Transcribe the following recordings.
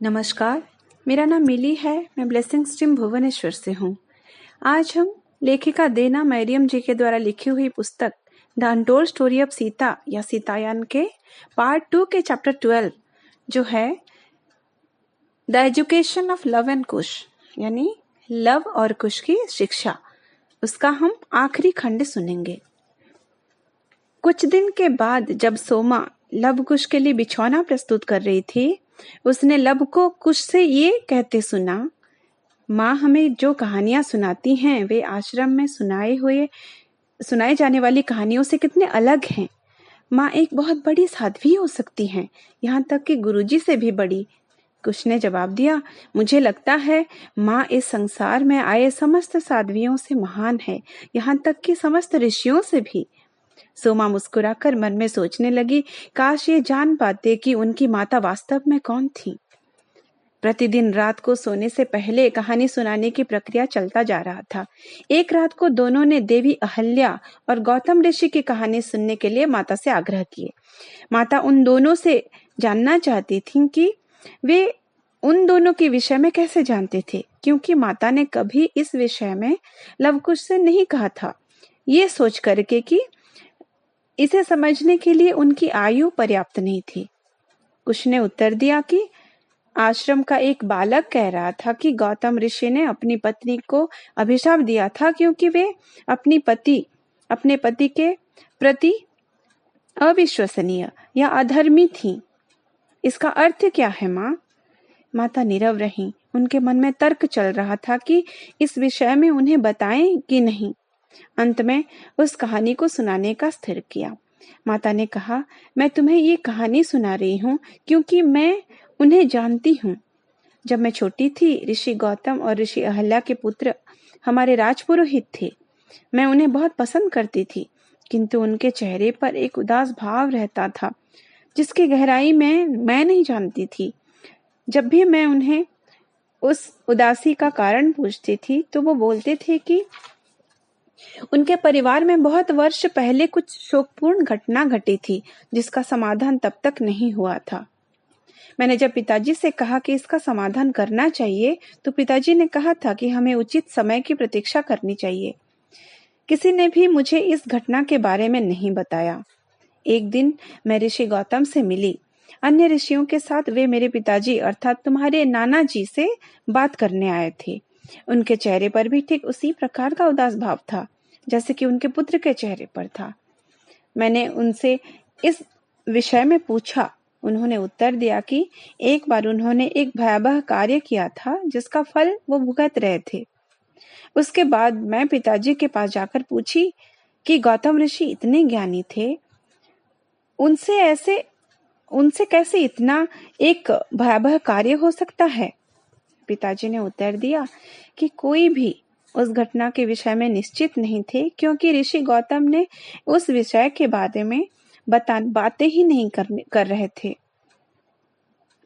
नमस्कार, मेरा नाम मिली है। मैं ब्लेसिंग स्ट्रीम भुवनेश्वर से हूँ। आज हम लेखिका देना मैरियम जी के द्वारा लिखी हुई पुस्तक the untold story of Sita या सीतायान के पार्ट 2 के चैप्टर 12 जो है the education of Lav and Kush यानी लव और कुश की शिक्षा, उसका हम आखिरी खंड सुनेंगे। कुछ दिन के बाद जब सोमा लव कुश के लिए बिछौना प्रस्तुत कर रही थी, उसने लब को कुश से ये कहते सुना, माँ हमें जो कहानियां सुनाती हैं वे आश्रम में सुनाई जाने वाली कहानियों से कितने अलग हैं। माँ एक बहुत बड़ी साध्वी हो सकती हैं, यहाँ तक कि गुरुजी से भी बड़ी। कुश ने जवाब दिया, मुझे लगता है माँ इस संसार में आए समस्त साध्वियों से महान है, यहाँ तक कि समस्त ऋषियों से भी। सोमा मुस्कुराकर मन में सोचने लगी, काश ये जान पाते कि उनकी माता वास्तव में कौन थी। प्रतिदिन रात को सोने से पहले कहानी सुनाने की प्रक्रिया चलता जा रहा था। एक रात को दोनों ने देवी अहल्या और गौतम ऋषि की कहानी सुनने के लिए माता से आग्रह किए। माता उन दोनों से जानना चाहती थी कि वे उन दोनों के विषय में कैसे जानते थे, क्योंकि माता ने कभी इस विषय में लवकुश से नहीं कहा था। ये सोच करके कि इसे समझने के लिए उनकी आयु पर्याप्त नहीं थी। कुश ने उत्तर दिया कि आश्रम का एक बालक कह रहा था कि गौतम ऋषि ने अपनी पत्नी को अभिशाप दिया था क्योंकि वे अपने पति के प्रति अविश्वसनीय या अधर्मी थीं। इसका अर्थ क्या है माँ? माता नीरव रहीं। उनके मन में तर्क चल रहा था कि इस विषय में उन्हें बताएं कि नहीं। अंत में उस कहानी को सुनाने का स्थिर किया। माता ने कहा, मैं तुम्हें ये कहानी सुना रही हूँ क्योंकि मैं उन्हें जानती हूँ। जब मैं छोटी थी, ऋषि गौतम और ऋषि अहल्या के पुत्र हमारे राजपुरोहित थे। मैं उन्हें बहुत पसंद करती थी, किंतु उनके चेहरे पर एक उदास भाव रहता था जिसकी गहराई में मैं नहीं जानती थी। जब भी मैं उन्हें उस उदासी का कारण पूछती थी तो वो बोलते थे कि उनके परिवार में बहुत वर्ष पहले कुछ शोकपूर्ण घटना घटी थी जिसका समाधान तब तक नहीं हुआ था। मैंने जब पिताजी से कहा कि इसका समाधान करना चाहिए तो पिताजी ने कहा था कि हमें उचित समय की प्रतीक्षा करनी चाहिए। किसी ने भी मुझे इस घटना के बारे में नहीं बताया। एक दिन मैं ऋषि गौतम से मिली। अन्य ऋषियों के साथ वे मेरे पिताजी अर्थात तुम्हारे नाना जी से बात करने आए थे। उनके चेहरे पर भी ठीक उसी प्रकार का उदास भाव था जैसे कि उनके पुत्र के चेहरे पर था। मैंने उनसे इस विषय में पूछा। उन्होंने उत्तर दिया कि एक बार उन्होंने एक भयावह कार्य किया था जिसका फल वो भुगत रहे थे। उसके बाद मैं पिताजी के पास जाकर पूछी कि गौतम ऋषि इतने ज्ञानी थे, उनसे कैसे इतना एक भयावह कार्य हो सकता है। पिताजी ने उत्तर दिया कि कोई भी उस घटना के विषय में निश्चित नहीं थे क्योंकि ऋषि गौतम ने उस विषय के बारे में बातें ही नहीं कर रहे थे।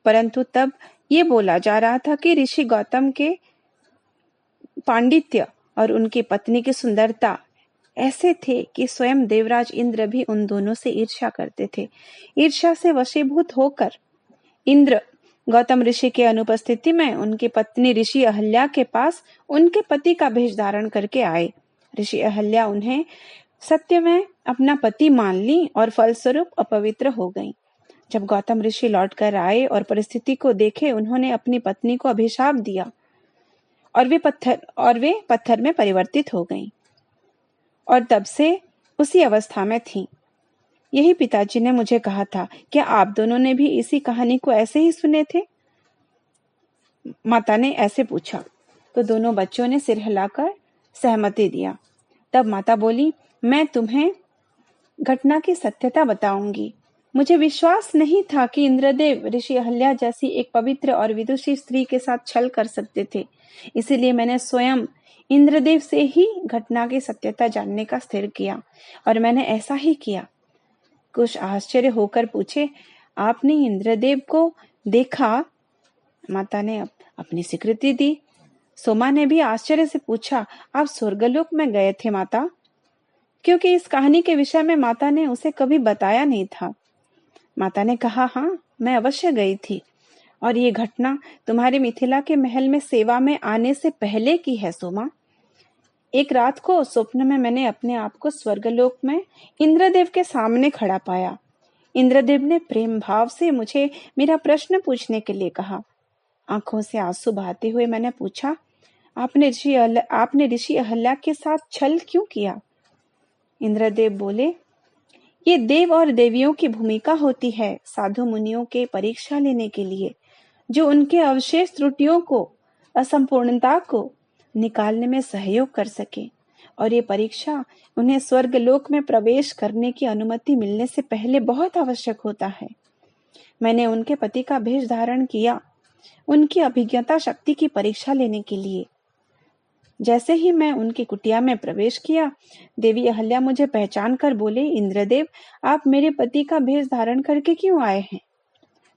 परंतु तब ये बोला जा रहा था कि ऋषि गौतम के पांडित्य और उनकी पत्नी की सुंदरता ऐसे थे कि स्वयं देवराज इंद्र भी उन दोनों से ईर्ष्या करते थे। ईर्ष्या से वशीभूत होकर इंद्र गौतम ऋषि के अनुपस्थिति में उनकी पत्नी ऋषि अहल्या के पास उनके पति का भेष धारण करके आए। ऋषि अहल्या उन्हें सत्य में अपना पति मान ली और फलस्वरूप अपवित्र हो गईं। जब गौतम ऋषि लौटकर आए और परिस्थिति को देखे, उन्होंने अपनी पत्नी को अभिशाप दिया और वे पत्थर में परिवर्तित हो गईं और तब से उसी अवस्था में थीं। यही पिताजी ने मुझे कहा था। क्या आप दोनों ने भी इसी कहानी को ऐसे ही सुने थे? माता ने ऐसे पूछा तो दोनों बच्चों ने सिर हिलाकर सहमति दिया। तब माता बोली, मैं तुम्हें घटना की सत्यता बताऊंगी। मुझे विश्वास नहीं था कि इंद्रदेव ऋषि अहल्या जैसी एक पवित्र और विदुषी स्त्री के साथ छल कर सकते थे। इसीलिए मैंने स्वयं इंद्रदेव से ही घटना की सत्यता जानने का स्थिर किया और मैंने ऐसा ही किया। कुछ आश्चर्य होकर पूछे, आपने इंद्रदेव को देखा? माता ने अपनी स्वीकृति दी। सोमा ने भी आश्चर्य से पूछा, आप स्वर्गलोक में गए थे माता? क्योंकि इस कहानी के विषय में माता ने उसे कभी बताया नहीं था। माता ने कहा, हाँ, मैं अवश्य गई थी। और ये घटना तुम्हारे मिथिला के महल में सेवा में आने से पहले की है सोमा। एक रात को स्वप्न में मैंने अपने आप को स्वर्गलोक में इंद्रदेव के सामने खड़ा पाया। इंद्रदेव ने प्रेम भाव से मुझे मेरा प्रश्न पूछने के लिए कहा। आंखों से आंसू बहाते हुए मैंने पूछा, आपने ऋषि अहल्या के साथ छल क्यों किया? इंद्रदेव बोले, ये देव और देवियों की भूमिका होती है साधु मुनियों के परीक्षा लेने के लिए, जो उनके अवशेष त्रुटियों को, असंपूर्णता को निकालने में सहयोग कर सके। और ये परीक्षा उन्हें स्वर्गलोक में प्रवेश करने की अनुमति मिलने से पहले बहुत आवश्यक होता है। मैंने उनके पति का भेष धारण किया, उनकी अभिज्ञता शक्ति की परीक्षा लेने के लिए। जैसे ही मैं उनकी कुटिया में प्रवेश किया, देवी अहल्या मुझे पहचान कर बोले, इंद्रदेव, आप मेरे पति का भेष धारण करके क्यों आए हैं?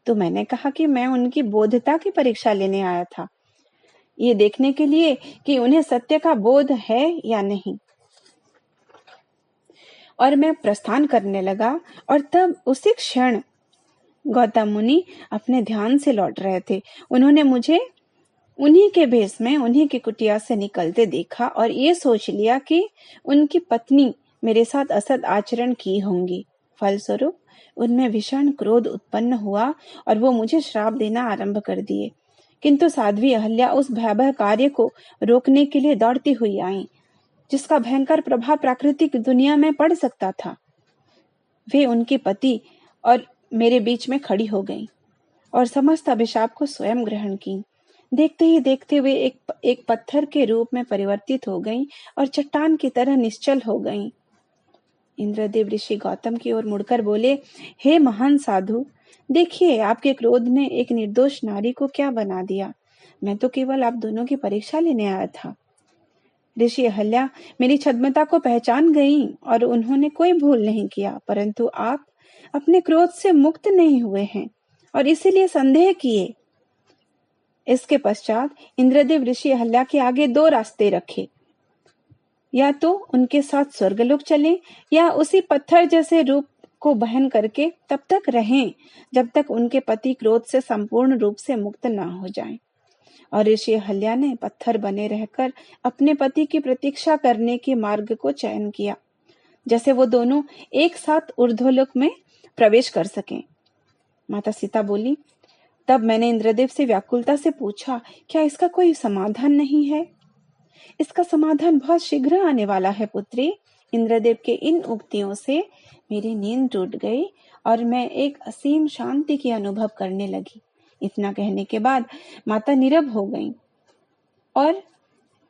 तो मैंने कहा कि मैं उनकी बोधता की परीक्षा लेने आया था, ये देखने के लिए कि उन्हें सत्य का बोध है या नहीं। और मैं प्रस्थान करने लगा, और तब उसी क्षण गौतम मुनि अपने ध्यान से लौट रहे थे। उन्होंने मुझे उन्हीं के भेष में उन्हीं की कुटिया से निकलते देखा और ये सोच लिया कि उनकी पत्नी मेरे साथ असद आचरण की होंगी। फलस्वरूप उनमें भीषण क्रोध उत्पन्न हुआ और वो मुझे श्राप देना आरंभ कर दिए। किंतु साध्वी अहल्या उस भयावह कार्य को रोकने के लिए दौड़ती हुई आई, जिसका भयंकर प्रभाव प्राकृतिक दुनिया में पड़ सकता था। वे उनके पति और मेरे बीच में खड़ी हो गईं और समस्त अभिशाप को स्वयं ग्रहण की। देखते ही देखते वे एक पत्थर के रूप में परिवर्तित हो गईं और चट्टान की तरह निश्चल हो गईं। इंद्रदेव ऋषि गौतम की ओर मुड़कर बोले, हे महान साधु, देखिए आपके क्रोध ने एक निर्दोष नारी को क्या बना दिया। मैं तो केवल आप दोनों की परीक्षा लेने आया था। ऋषि अहल्या मेरी छद्मता को पहचान गई और उन्होंने कोई भूल नहीं किया, परंतु आप अपने क्रोध से मुक्त नहीं हुए हैं और इसीलिए संदेह किए। इसके पश्चात इंद्रदेव ऋषि अहल्या के आगे दो रास्ते रखे, या तो उनके साथ स्वर्गलोक चलें या उसी पत्थर जैसे रूप को बहन करके तब तक रहें जब तक उनके पति क्रोध से संपूर्ण रूप से मुक्त ना हो जाएं। और ऋषि अहल्या ने पत्थर बने रहकर अपने पति की प्रतीक्षा करने के मार्ग को चयन किया, जैसे वो दोनों एक साथ ऊर्ध्वलोक में प्रवेश कर सकें। माता सीता बोली, तब मैंने इंद्रदेव से व्याकुलता से पूछा, क्या इसका कोई समाधान नहीं है? इसका समाधान बहुत शीघ्र आने वाला है पुत्री। इंद्रदेव के इन उक्तियों से मेरी नींद टूट गई और मैं एक असीम शांति की अनुभव करने लगी। इतना कहने के बाद माता नीरव हो गईं और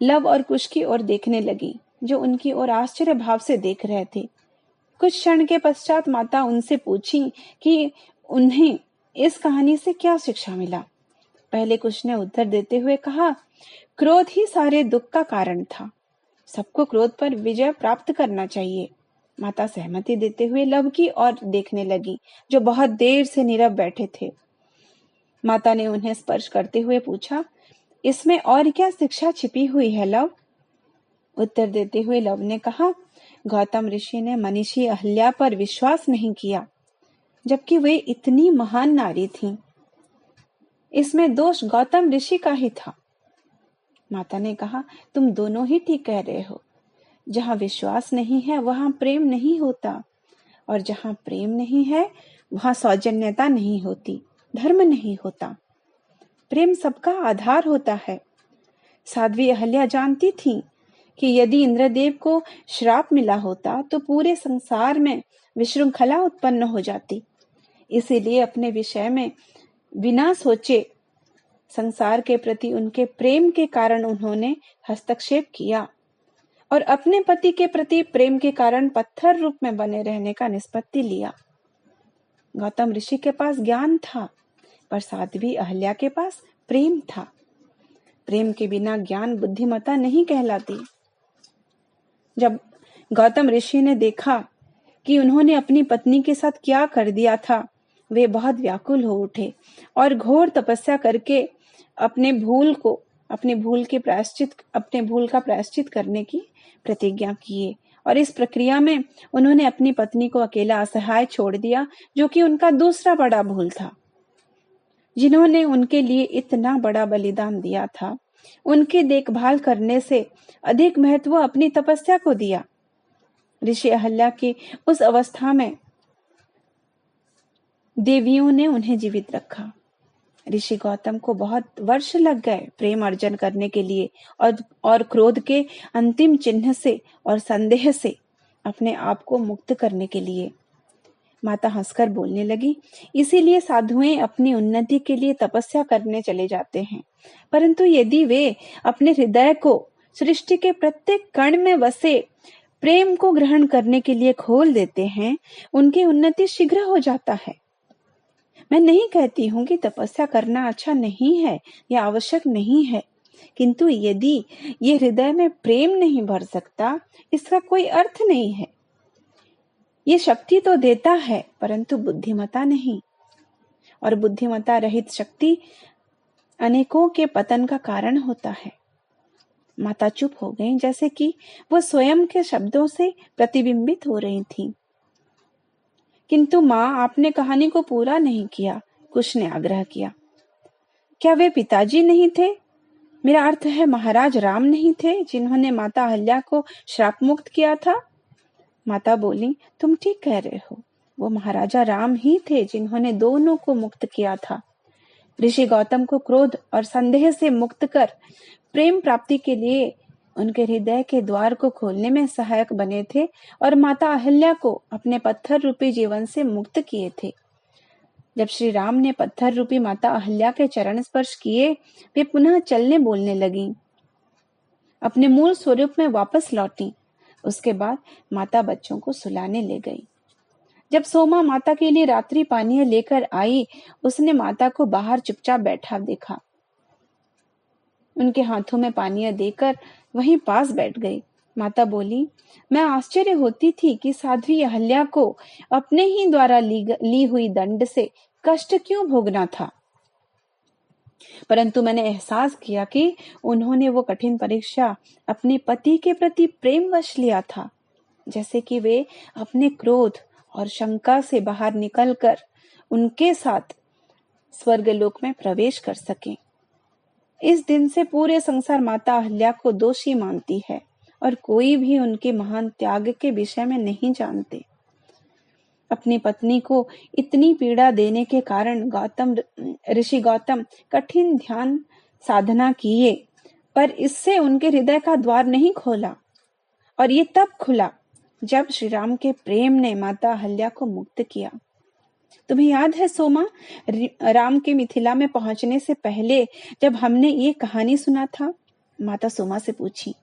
लव और कुश की ओर देखने लगी, जो उनकी ओर आश्चर्य भाव से देख रहे थे। कुछ क्षण के पश्चात माता उनसे पूछी कि उन्हें इस कहानी से क्या शिक्षा मिला। पहले कुश ने उत्तर देते हुए कहा, क्रोध ही सारे दुख का कारण था, सबको क्रोध पर विजय प्राप्त करना चाहिए। माता सहमति देते हुए लव की ओर देखने लगी, जो बहुत देर से नीरव बैठे थे। माता ने उन्हें स्पर्श करते हुए पूछा, इसमें और क्या शिक्षा छिपी हुई है लव? उत्तर देते हुए लव ने कहा, गौतम ऋषि ने मनीषी अहल्या पर विश्वास नहीं किया, जबकि वे इतनी महान नारी थीं। इसमें दोष गौतम ऋषि का ही था। माता ने कहा, तुम दोनों ही ठीक कह रहे हो। जहां विश्वास नहीं है वहां प्रेम नहीं होता, और जहां प्रेम नहीं है वहां सौजन्यता नहीं होती, धर्म नहीं होता। प्रेम सबका आधार होता है। साध्वी अहल्या जानती थी कि यदि इंद्रदेव को श्राप मिला होता तो पूरे संसार में विशृंखला उत्पन्न हो जाती। इसीलिए अपने विषय में बिना सोचे संसार के प्रति उनके प्रेम के कारण उन्होंने हस्तक्षेप किया और अपने पति के प्रति प्रेम के कारण पत्थर रूप में बने रहने का निष्पत्ति लिया। गौतम ऋषि के पास ज्ञान था, पर साध्वी अहल्या के पास प्रेम था। प्रेम के बिना ज्ञान बुद्धिमता नहीं कहलाती। जब गौतम ऋषि ने देखा कि उन्होंने अपनी पत्नी के साथ क्या कर दिया था, वे बहुत व्याकुल हो उठे और घोर तपस्या करके अपने भूल का प्रायश्चित करने की प्रतिज्ञा किए। और इस प्रक्रिया में उन्होंने अपनी पत्नी को अकेला असहाय छोड़ दिया, जो कि उनका दूसरा बड़ा भूल था। जिन्होंने उनके लिए इतना बड़ा बलिदान दिया था, उनकी देखभाल करने से अधिक महत्व अपनी तपस्या को दिया। ऋषि अहल्या की उस अवस्था में देवियों ने उन्हें जीवित रखा। ऋषि गौतम को बहुत वर्ष लग गए प्रेम अर्जन करने के लिए और क्रोध के अंतिम चिन्ह से और संदेह से अपने आप को मुक्त करने के लिए। माता हंसकर बोलने लगी, इसीलिए साधुएं अपनी उन्नति के लिए तपस्या करने चले जाते हैं, परंतु यदि वे अपने हृदय को सृष्टि के प्रत्येक कण में बसे प्रेम को ग्रहण करने के लिए खोल देते हैं, उनकी उन्नति शीघ्र हो जाता है। मैं नहीं कहती हूँ कि तपस्या करना अच्छा नहीं है या आवश्यक नहीं है, किंतु यदि ये हृदय में प्रेम नहीं भर सकता, इसका कोई अर्थ नहीं है। ये शक्ति तो देता है, परंतु बुद्धिमता नहीं, और बुद्धिमता रहित शक्ति अनेकों के पतन का कारण होता है। माता चुप हो गईं, जैसे कि वो स्वयं के शब्दों से प्रतिबिंबित हो रही थीं। किंतु माँ, आपने कहानी को पूरा नहीं किया, कुश ने आग्रह किया। क्या वे पिताजी नहीं थे? मेरा अर्थ है महाराज राम नहीं थे, जिन्होंने माता अहल्या को श्राप मुक्त किया था? माता बोली, तुम ठीक कह रहे हो, वो महाराजा राम ही थे जिन्होंने दोनों को मुक्त किया था। ऋषि गौतम को क्रोध और संदेह से मुक्त कर प्रेम प्राप्ति के लिए उनके हृदय के द्वार को खोलने में सहायक बने थे और माता अहल्या को अपने पत्थर रूपी जीवन से मुक्त किए थे। जब श्री राम ने पत्थर रूपी माता अहल्या के चरण स्पर्श किए, वे पुनः चलने बोलने लगीं, अपने मूल स्वरूप में वापस लौटी। उसके बाद माता बच्चों को सुलाने ले गई। जब सोमा माता के लिए रात्रि पानीय लेकर आई, उसने माता को बाहर चुपचाप बैठा देखा। उनके हाथों में पानीय देकर वहीं पास बैठ गई। माता बोली, मैं आश्चर्य होती थी कि साध्वी अहल्या को अपने ही द्वारा ली हुई दंड से कष्ट क्यों भोगना था, परंतु मैंने एहसास किया कि उन्होंने वो कठिन परीक्षा अपने पति के प्रति प्रेमवश लिया था, जैसे कि वे अपने क्रोध और शंका से बाहर निकलकर उनके साथ स्वर्गलोक में प्रवेश कर सकें। इस दिन से पूरे संसार माता अहल्या को दोषी मानती है और कोई भी उनके महान त्याग के विषय में नहीं जानते। अपनी पत्नी को इतनी पीड़ा देने के कारण ऋषि गौतम कठिन ध्यान साधना किए, पर इससे उनके हृदय का द्वार नहीं खोला, और ये तब खुला जब श्री राम के प्रेम ने माता अहल्या को मुक्त किया। तुम्हें याद है सोमा, राम के मिथिला में पहुंचने से पहले जब हमने ये कहानी सुना था? माता सोमा से पूछी।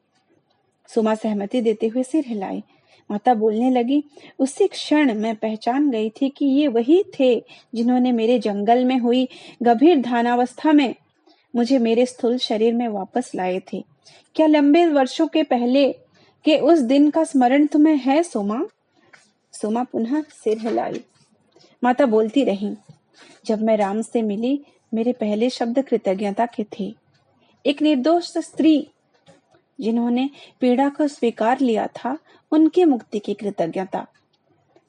सोमा सहमति देते हुए सिर हिलाई। माता बोलने लगी, उसी क्षण मैं पहचान गई थी कि ये वही थे जिन्होंने मेरे जंगल में हुई गंभीर ध्यानावस्था में मुझे मेरे स्थूल शरीर में वापस लाए थे। क्या लंबे वर्षों के पहले के उस दिन का स्मरण तुम्हें है सोमा? सोमा पुनः सिर हिलाई। माता बोलती रही, जब मैं राम से मिली, मेरे पहले शब्द कृतज्ञता के थे। एक निर्दोष स्त्री जिन्होंने पीड़ा को स्वीकार लिया था, उनकी मुक्ति की कृतज्ञता।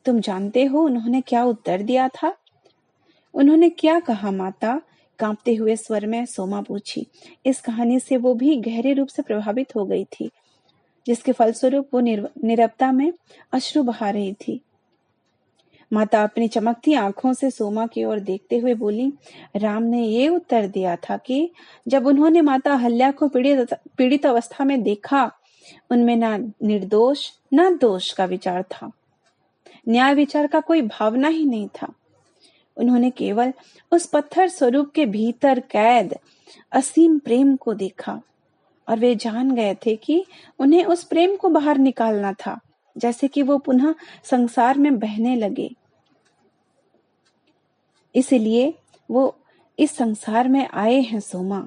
तुम जानते हो उन्होंने क्या उत्तर दिया था? उन्होंने क्या कहा माता? कांपते हुए स्वर में सोमा पूछी। इस कहानी से वो भी गहरे रूप से प्रभावित हो गई थी, जिसके फलस्वरूप वो नीरवता में अश्रु बहा रही थी। माता अपनी चमकती आंखों से सोमा की ओर देखते हुए बोली, राम ने ये उत्तर दिया था कि जब उन्होंने माता अहल्या को पीड़ित अवस्था में देखा, उनमें ना निर्दोष ना दोष का विचार था, न्याय विचार का कोई भावना ही नहीं था। उन्होंने केवल उस पत्थर स्वरूप के भीतर कैद असीम प्रेम को देखा, और वे जान गए थे कि उन्हें उस प्रेम को बाहर निकालना था, जैसे कि वो पुनः संसार में बहने लगे। इसलिए वो इस संसार में आए हैं सोमा,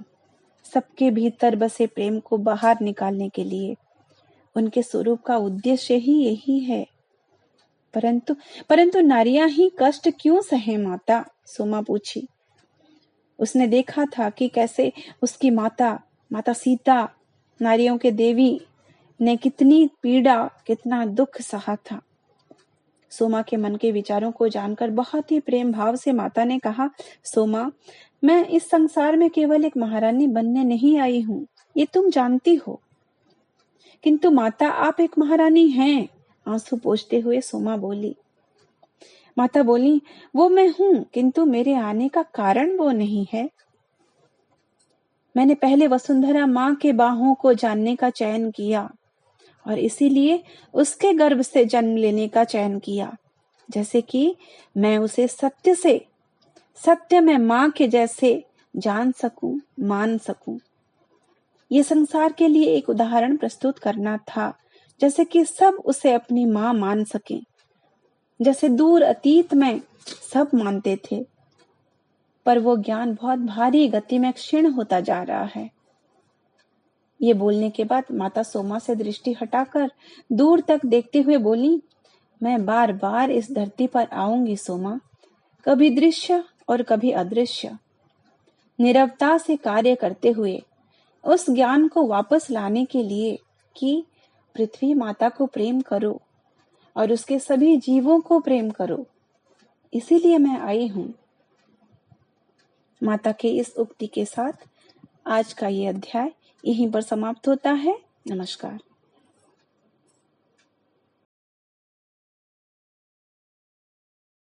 सबके भीतर बसे प्रेम को बाहर निकालने के लिए। उनके स्वरूप का उद्देश्य ही यही है। परंतु नारियां ही कष्ट क्यों सहे माता? सोमा पूछी। उसने देखा था कि कैसे उसकी माता सीता, नारियों के देवी ने कितनी पीड़ा, कितना दुख सहा था। सोमा के मन के विचारों को जानकर बहुत ही प्रेम भाव से माता ने कहा, सोमा, मैं इस संसार में केवल एक महारानी बनने नहीं आई हूँ, ये तुम जानती हो। किंतु माता, आप एक महारानी हैं, आंसू पोंछते हुए सोमा बोली। माता बोली, वो मैं हूं, किंतु मेरे आने का कारण वो नहीं है। मैंने पहले वसुंधरा माँ के बाहों को जानने का चयन किया और इसीलिए उसके गर्भ से जन्म लेने का चयन किया, जैसे कि मैं उसे सत्य में माँ के जैसे जान सकूं, मान सकूं। ये संसार के लिए एक उदाहरण प्रस्तुत करना था, जैसे कि सब उसे अपनी माँ मान सकें, जैसे दूर अतीत में सब मानते थे, पर वो ज्ञान बहुत भारी गति में क्षीण होता जा रहा है। ये बोलने के बाद माता सोमा से दृष्टि हटाकर दूर तक देखते हुए बोली, मैं बार बार इस धरती पर आऊंगी सोमा, कभी दृश्य और कभी अदृश्य, नीरवता से कार्य करते हुए उस ज्ञान को वापस लाने के लिए कि पृथ्वी माता को प्रेम करो और उसके सभी जीवों को प्रेम करो, इसीलिए मैं आई हूं। माता के इस उक्ति के साथ आज का ये अध्याय यहीं पर समाप्त होता है। नमस्कार।